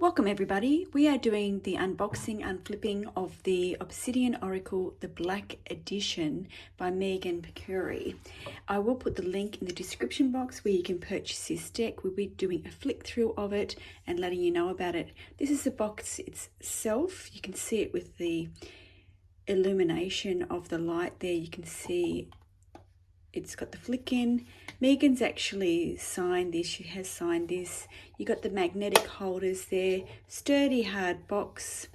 Welcome everybody. We are doing the unboxing and flipping of the Obsidian Oracle, the Black Edition by Megan Buccere. I will put the link in the description box where you can purchase this deck. We'll be doing a flick through of it and letting you know about it. This is the box itself. You can see it with the illumination of the light there. You can see it's got the flick in. Megan's actually signed this. She has signed this. You got the magnetic holders there. Sturdy hard box.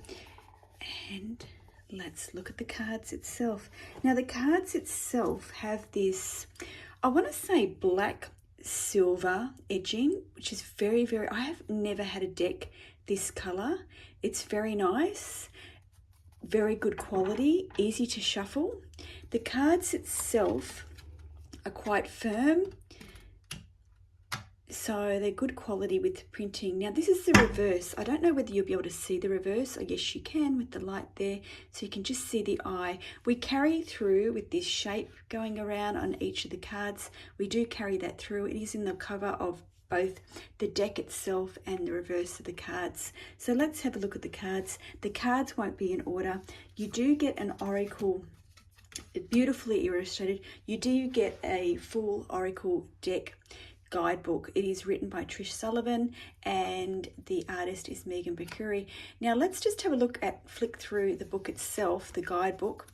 And let's look at the cards itself. Now the cards itself have this, I want to say black silver edging, which is very, I have never had a deck this color. It's very nice. Very good quality. Easy to shuffle. The cards itself are quite firm, so they're good quality with printing. Now this is the reverse. I don't know whether you'll be able to see the reverse. I guess you can with the light there, so you can just see the eye. We carry through with this shape going around on each of the cards. We do carry that through. It is in the cover of both the deck itself and the reverse of the cards. So let's have a look at the cards. The cards won't be in order. You do get an oracle, beautifully illustrated. You do get a full Oracle deck guidebook. It is written by Trish Sullivan and the artist is Megan Buccere. Now let's just have a look at, flick through the book itself, the guidebook.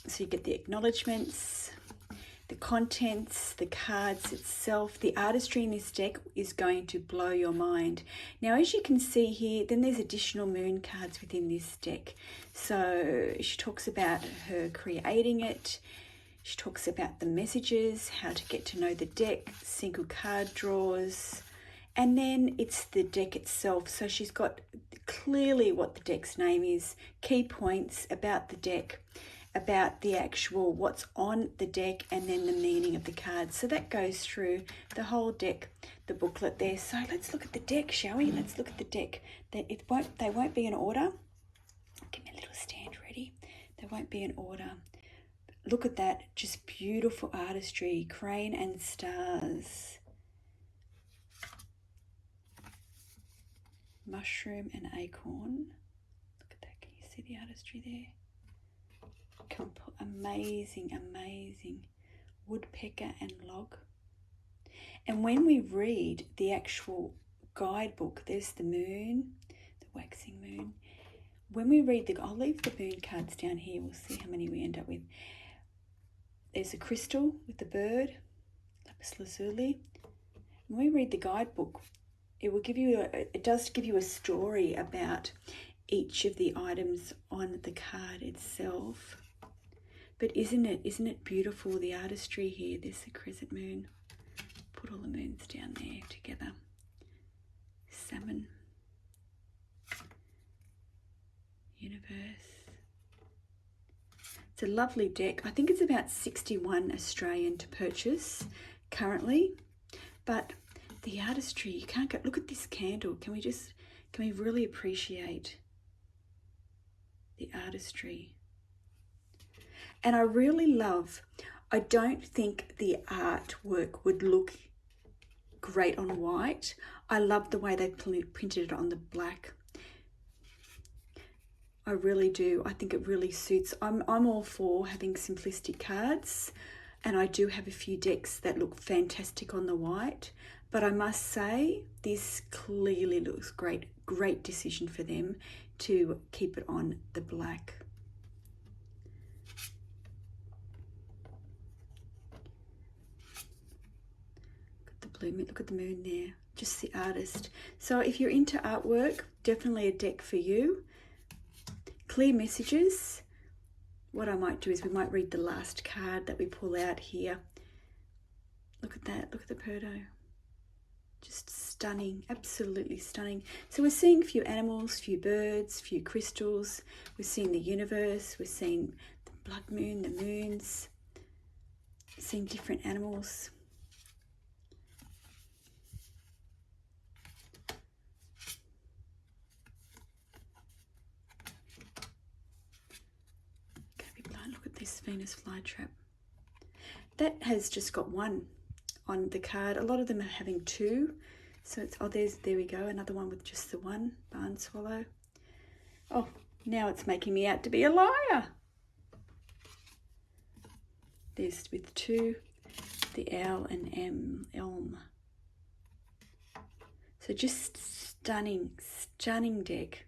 So you get the acknowledgements, the contents, the cards itself. The artistry in this deck is going to blow your mind. Now, as you can see here, then there's additional moon cards within this deck. So she talks about her creating it. She talks about the messages, how to get to know the deck, single card draws, and then it's the deck itself. So she's got clearly what the deck's name is, key points about the deck, about the actual what's on the deck, and then the meaning of the cards. So that goes through the whole deck, the booklet there. So let's look at the deck, shall we? Let's look at the deck. They won't be in order. Give me a little stand ready. They won't be in order. Look at that, just beautiful artistry, crane and stars, mushroom and acorn. Look at that, can you see the artistry there? Amazing, amazing. Woodpecker and log. And when we read the actual guidebook, there's the moon, the waxing moon. When we read I'll leave the moon cards down here. We'll see how many we end up with. There's a crystal with the bird, lapis lazuli. When we read the guidebook, it will give you it does give you a story about each of the items on the card itself. But isn't it beautiful, the artistry here? There's the crescent moon. Put all the moons down there together. Salmon. Universe. It's a lovely deck. I think it's about 61 Australian to purchase currently. But the artistry, you can't go, look at this candle. Can we really appreciate the artistry? And I really love, I don't think the artwork would look great on white. I love the way they printed it on the black. I really do. I think it really suits. I'm all for having simplistic cards, and I do have a few decks that look fantastic on the white, but I must say this clearly looks great. Great decision for them to keep it on the black. Look at the moon there, just the artist. So if you're into artwork, definitely a deck for you. Clear messages. What I might do is we might read the last card that we pull out here. Look at that, look at the Perdo. Just stunning, absolutely stunning. So we're seeing a few animals, few birds, few crystals. We're seeing the universe, we're seeing the blood moon, the moons, seeing different animals. This Venus flytrap. That has just got one on the card. A lot of them are having two. So it's, oh, there we go, another one with just the one, barn swallow. Oh, now it's making me out to be a liar. There's with two, the owl and elm. So just stunning, stunning deck.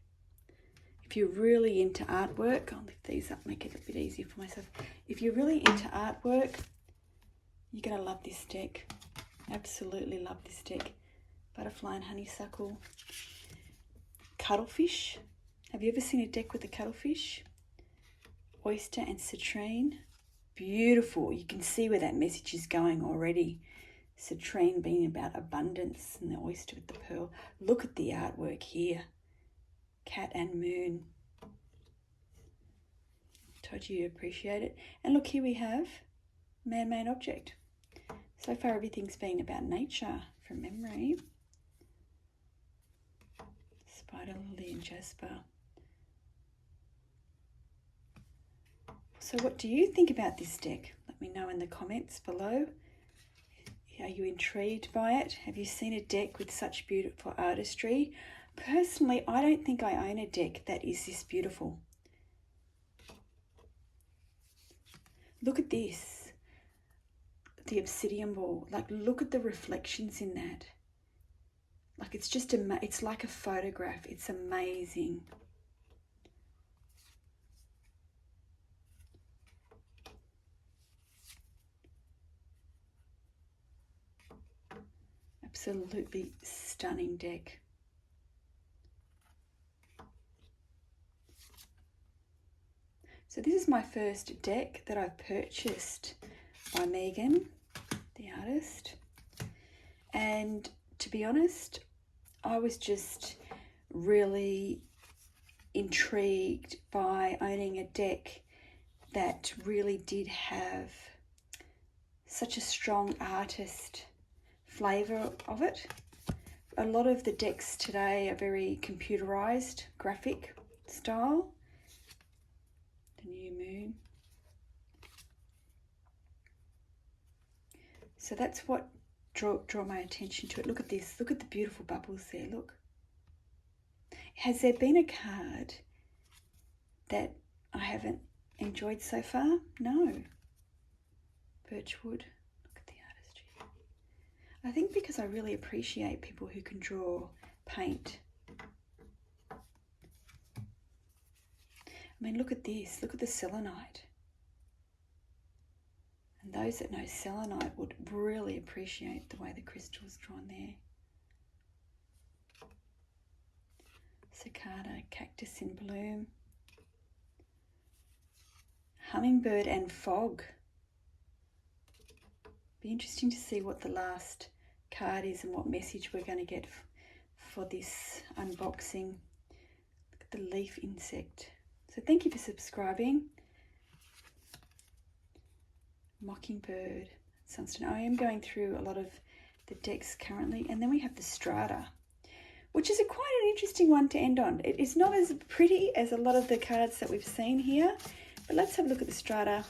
If you're really into artwork, I'll lift these up, make it a bit easier for myself. If you're really into artwork, you're going to love this deck. Absolutely love this deck. Butterfly and honeysuckle. Cuttlefish. Have you ever seen a deck with a cuttlefish? Oyster and citrine. Beautiful. You can see where that message is going already. Citrine being about abundance and the oyster with the pearl. Look at the artwork here. Cat and moon. Told you appreciate it. And look, here we have man-made object. So far everything's been about nature from memory. Spider lily and jasper. So what do you think about this deck? Let me know in the comments below. Are you intrigued by it? Have you seen a deck with such beautiful artistry? Personally, I don't think I own a deck that is this beautiful. Look at this. The obsidian ball. Like, look at the reflections in that. Like, it's just, it's like a photograph. It's amazing. Absolutely stunning deck. So this is my first deck that I've purchased by Megan, the artist. And to be honest, I was just really intrigued by owning a deck that really did have such a strong artist flavour of it. A lot of the decks today are very computerized, graphic style. The new moon. So that's what draw my attention to it. Look at this. Look at the beautiful bubbles there. Look. Has there been a card that I haven't enjoyed so far? No. Birchwood. Look at the artistry. I think because I really appreciate people who can draw, paint. I mean, look at this. Look at the selenite. And those that know selenite would really appreciate the way the crystal's drawn there. Cicada, cactus in bloom. Hummingbird and fog. Be interesting to see what the last card is and what message we're going to get for this unboxing. Look at the leaf insect. So thank you for subscribing. Mockingbird, Sunstone. I am going through a lot of the decks currently. And then we have the strata, which is quite an interesting one to end on. It is not as pretty as a lot of the cards that we've seen here. But let's have a look at the strata.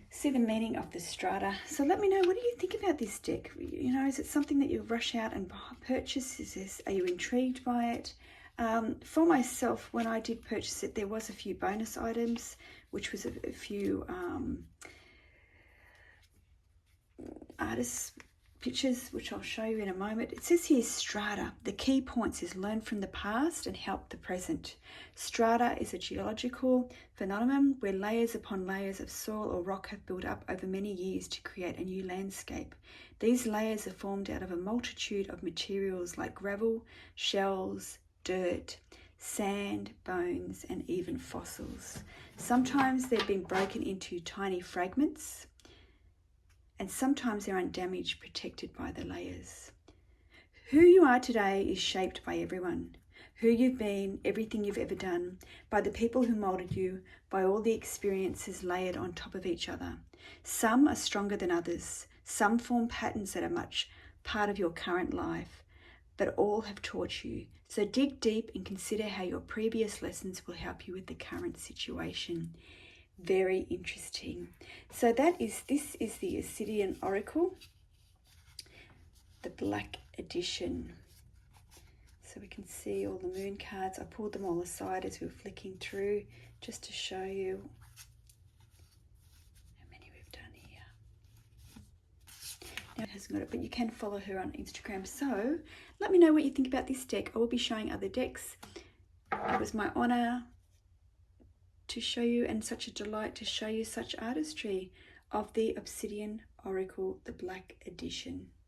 See the meaning of the strata. So let me know, what do you think about this deck? You know, is it something that you'll rush out and purchase? Are you intrigued by it? For myself, when I did purchase it, there was a few bonus items, which was a few artists' pictures, which I'll show you in a moment. It says here strata. The key points is learn from the past and help the present. Strata is a geological phenomenon where layers upon layers of soil or rock have built up over many years to create a new landscape. These layers are formed out of a multitude of materials like gravel, shells, dirt, sand, bones, and even fossils. Sometimes they've been broken into tiny fragments, and sometimes they're undamaged, protected by the layers. Who you are today is shaped by everyone. Who you've been, everything you've ever done, by the people who molded you, by all the experiences layered on top of each other. Some are stronger than others. Some form patterns that are much part of your current life, but all have taught you. So dig deep and consider how your previous lessons will help you with the current situation. Very interesting. So this is the Obsidian Oracle, the Black edition. So we can see all the moon cards. I pulled them all aside as we were flicking through just to show you how many we've done here. Now it hasn't got it, but you can follow her on Instagram. So let me know what you think about this deck. I will be showing other decks. It was my honor to show you, and such a delight to show you such artistry of the Obsidian Oracle, the Black Edition.